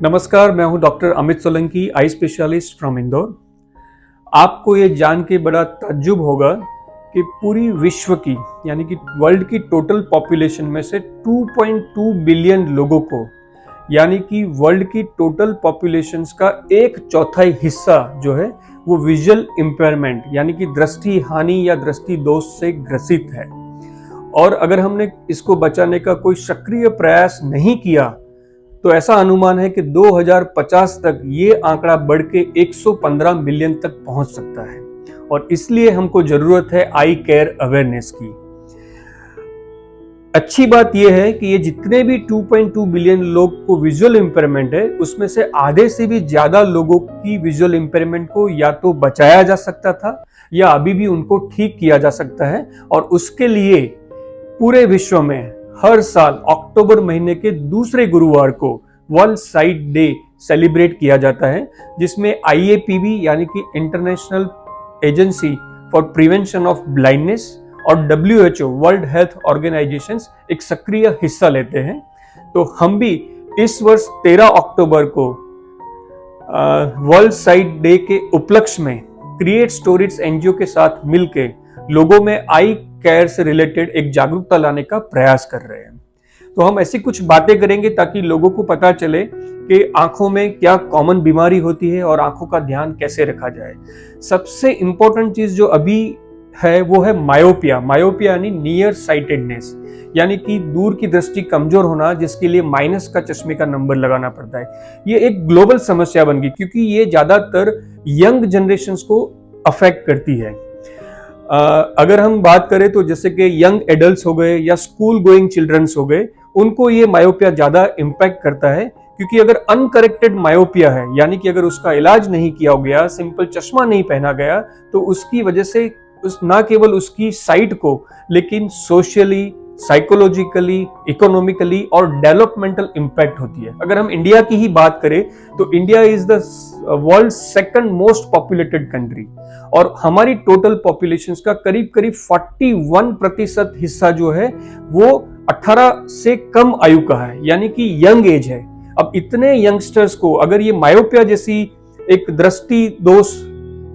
नमस्कार, मैं हूं doctor Amit Solanki, eye specialist from Indore. आपको ये जान के बड़ा ताज्जुब होगा कि पूरी विश्व की यानी कि वर्ल्ड की टोटल पॉपुलेशन में से 2.2 बिलियन लोगों को यानी कि वर्ल्ड की टोटल पॉपुलेशंस का एक चौथाई हिस्सा जो है वो विजुअल इम्पेयरमेंट यानी कि दृष्टि हानि या दृष्टि दोष से ग्रसित है। और अगर हमने इसको बचाने का कोई सक्रिय प्रयास नहीं किया तो ऐसा अनुमान है कि 2050 तक ये आंकड़ा बढ़ के 115 मिलियन तक पहुंच सकता है। और इसलिए हमको जरूरत है आई केयर अवेयरनेस की। अच्छी बात यह है कि ये जितने भी 2.2 बिलियन लोग को विजुअल इंपेयरमेंट है उसमें से आधे से भी ज्यादा लोगों की विजुअल इंपेयरमेंट को या तो बचाया जा सकता था या अभी भी उनको ठीक किया जा सकता है। और उसके लिए पूरे विश्व में हर साल अक्टूबर महीने के दूसरे गुरुवार को वर्ल्ड साइट डे सेलिब्रेट किया जाता है, जिसमें IAPB यानी कि international agency for prevention of blindness और WHO वर्ल्ड हेल्थ ऑर्गेनाइजेशन एक सक्रिय हिस्सा लेते हैं। तो हम भी इस वर्ष 13 अक्टूबर को वर्ल्ड साइट डे के उपलक्ष्य में क्रिएट स्टोरीज एनजीओ के साथ मिलकर लोगों में आई केयर से रिलेटेड एक जागरूकता लाने का प्रयास कर रहे हैं। तो हम ऐसी कुछ बातें करेंगे ताकि लोगों को पता चले कि आंखों में क्या कॉमन बीमारी होती है और आंखों का ध्यान कैसे रखा जाए। सबसे इंपॉर्टेंट चीज जो अभी है वो है मायोपिया। मायोपिया यानी नियर साइटेडनेस यानी कि दूर की दृष्टि कमजोर होना, जिसके लिए माइनस का चश्मे का नंबर लगाना पड़ता है। ये एक ग्लोबल समस्या बन गई क्योंकि ये ज्यादातर यंग जनरेशन को अफेक्ट करती है। अगर हम बात करें तो जैसे कि यंग एडल्ट्स हो गए या स्कूल गोइंग चिल्ड्रंस हो गए, उनको ये मायोपिया ज्यादा इम्पैक्ट करता है। क्योंकि अगर अनकरेक्टेड मायोपिया है यानी कि अगर उसका इलाज नहीं किया गया, सिंपल चश्मा नहीं पहना गया, तो उसकी वजह से ना केवल उसकी साइट को लेकिन सोशली, साइकोलॉजिकली, इकोनॉमिकली और डेवलपमेंटल इंपैक्ट होती है। अगर हम इंडिया की ही बात करें तो India is the world second most populated country और हमारी टोटल पॉपुलेशन का करीब करीब 41% हिस्सा जो है वो 18 से कम आयु का है यानी कि यंग एज है। अब इतने यंगस्टर्स को अगर ये मायोपिया जैसी एक दृष्टि दोष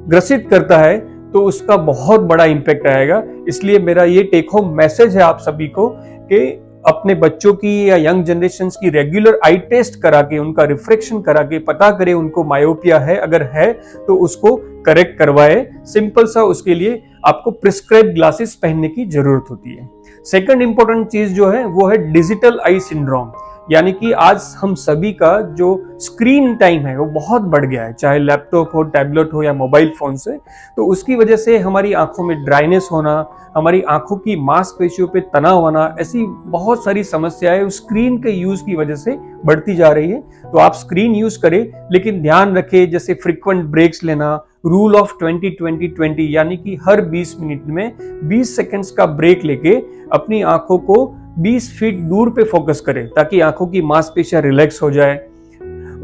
ग्रसित करता है तो उसका बहुत बड़ा इंपैक्ट आएगा। इसलिए मेरा ये टेक होम मैसेज है आप सभी को कि अपने बच्चों की या यंग जनरेशन की रेगुलर आई टेस्ट करा के, उनका रिफ्रेक्शन करा के पता करें उनको मायोपिया है, अगर है तो उसको करेक्ट करवाए। सिंपल सा उसके लिए आपको प्रिस्क्राइब ग्लासेस पहनने की जरूरत होती है। सेकंड इंपॉर्टेंट चीज जो है वो है डिजिटल आई सिंड्रोम यानी कि आज हम सभी का जो स्क्रीन टाइम है वो बहुत बढ़ गया है, चाहे लैपटॉप हो, टैबलेट हो या मोबाइल फोन से। तो उसकी वजह से हमारी आंखों में ड्राइनेस होना, हमारी आंखों की मांसपेशियों पे तनाव आना, ऐसी बहुत सारी समस्याएं उस स्क्रीन के यूज की वजह से बढ़ती जा रही है। तो आप स्क्रीन यूज करें लेकिन ध्यान रखें जैसे फ्रीक्वेंट ब्रेक्स लेना, रूल ऑफ 20-20-20 यानी कि हर 20 मिनट में 20 सेकंड्स का ब्रेक लेके अपनी आंखों को 20 फीट दूर पे फोकस करें ताकि आंखों की मांसपेशियां रिलैक्स हो जाए।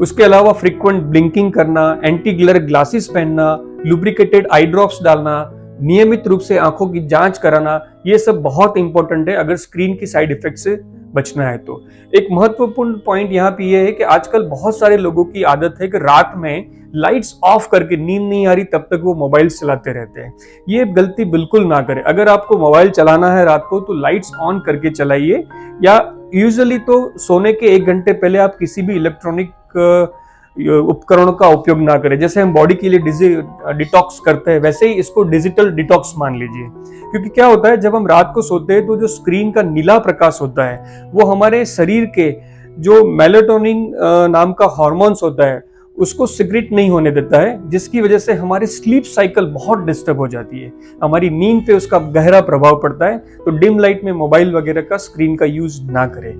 उसके अलावा फ्रीक्वेंट ब्लिंकिंग करना, एंटी ग्लेयर ग्लासेस पहनना, लुब्रिकेटेड आई ड्रॉप्स डालना, नियमित रूप से आंखों की जांच कराना, ये सब बहुत इंपॉर्टेंट है अगर स्क्रीन की साइड इफेक्ट से बचना है तो। एक महत्वपूर्ण पॉइंट यहाँ पे ये है कि आजकल बहुत सारे लोगों की आदत है कि रात में लाइट्स ऑफ करके, नींद नहीं आ रही तब तक वो मोबाइल चलाते रहते हैं। ये गलती बिल्कुल ना करें। अगर आपको मोबाइल चलाना है रात को तो लाइट्स ऑन करके चलाइए, या यूजुअली तो सोने के 1 घंटे पहले आप किसी भी इलेक्ट्रॉनिक उपकरणों का उपयोग ना करें। जैसे हम बॉडी के लिए डिटॉक्स करते हैं वैसे ही इसको डिजिटल डिटॉक्स मान लीजिए। क्योंकि क्या होता है, जब हम रात को सोते हैं तो जो स्क्रीन का नीला प्रकाश होता है वो हमारे शरीर के जो मेलाटोनिन नाम का हार्मोन्स होता है उसको सिक्रेट नहीं होने देता है, जिसकी वजह से हमारी स्लीप साइकिल बहुत डिस्टर्ब हो जाती है, हमारी नींद पे उसका गहरा प्रभाव पड़ता है। तो डिम लाइट में मोबाइल वगैरह का स्क्रीन का यूज ना करें।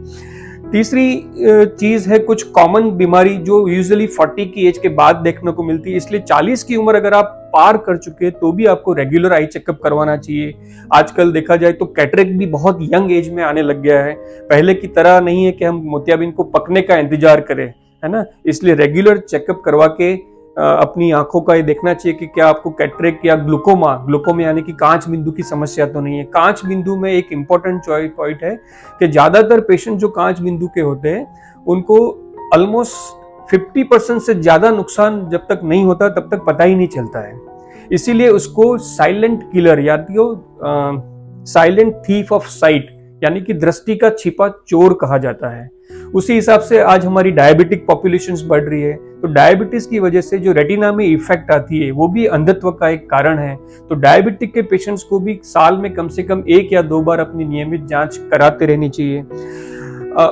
तीसरी चीज है कुछ कॉमन बीमारी जो यूजुअली 40 की एज के बाद देखने को मिलती है। इसलिए 40 की उम्र अगर आप पार कर चुके तो भी आपको रेगुलर आई चेकअप करवाना चाहिए। आजकल देखा जाए तो कैटरेक्ट भी बहुत यंग एज में आने लग गया है। पहले की तरह नहीं है कि हम मोतियाबिंद को पकने का इंतजार करें, है ना। इसलिए रेगुलर चेकअप करवा के अपनी आंखों का ये देखना चाहिए कि क्या आपको कैटरेक्ट या ग्लूकोमा यानी कि कांच बिंदु की समस्या तो नहीं है। कांच बिंदु में एक इंपॉर्टेंट पॉइंट है कि ज्यादातर पेशेंट जो कांच बिंदु के होते हैं उनको ऑलमोस्ट 50% से ज्यादा नुकसान जब तक नहीं होता तब तक पता ही नहीं चलता है। इसीलिए उसको साइलेंट किलर या साइलेंट थीफ ऑफ साइट यानी कि दृष्टि का छिपा चोर कहा जाता है। उसी हिसाब से आज हमारी डायबिटिक पॉपुलेशंस बढ़ रही है, तो डायबिटीज की वजह से जो रेटिना में इफेक्ट आती है वो भी अंधत्व का एक कारण है। तो डायबिटिक के पेशेंट्स को भी साल में कम से कम 1 या 2 बार अपनी नियमित जांच कराते रहनी चाहिए।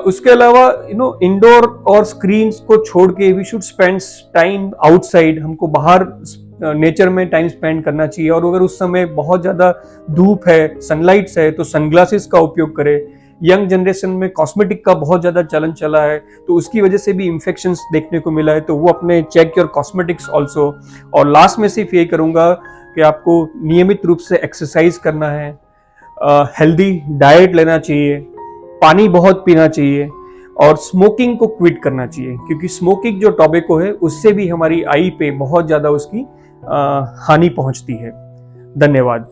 उसके अलावा इंडोर और स्क्रीन्स को छोड़ के we should spend time outside, हमको बाहर नेचर में टाइम स्पेंड करना चाहिए। और अगर उस समय बहुत ज्यादा धूप है, सनलाइट्स है, तो सनग्लासेस का उपयोग करें। यंग जनरेशन में कॉस्मेटिक का बहुत ज्यादा चलन चला है, तो उसकी वजह से भी इंफेक्शंस देखने को मिला है, तो वो अपने चेक योर कॉस्मेटिक्स ऑल्सो। और लास्ट में सिर्फ ये करूंगा कि आपको नियमित रूप से एक्सरसाइज करना है, हेल्दी डाइट लेना चाहिए, पानी बहुत पीना चाहिए और स्मोकिंग को क्विट करना चाहिए, क्योंकि स्मोकिंग जो टॉबैको है उससे भी हमारी आई पे बहुत ज्यादा उसकी हानि पहुंचती है। धन्यवाद।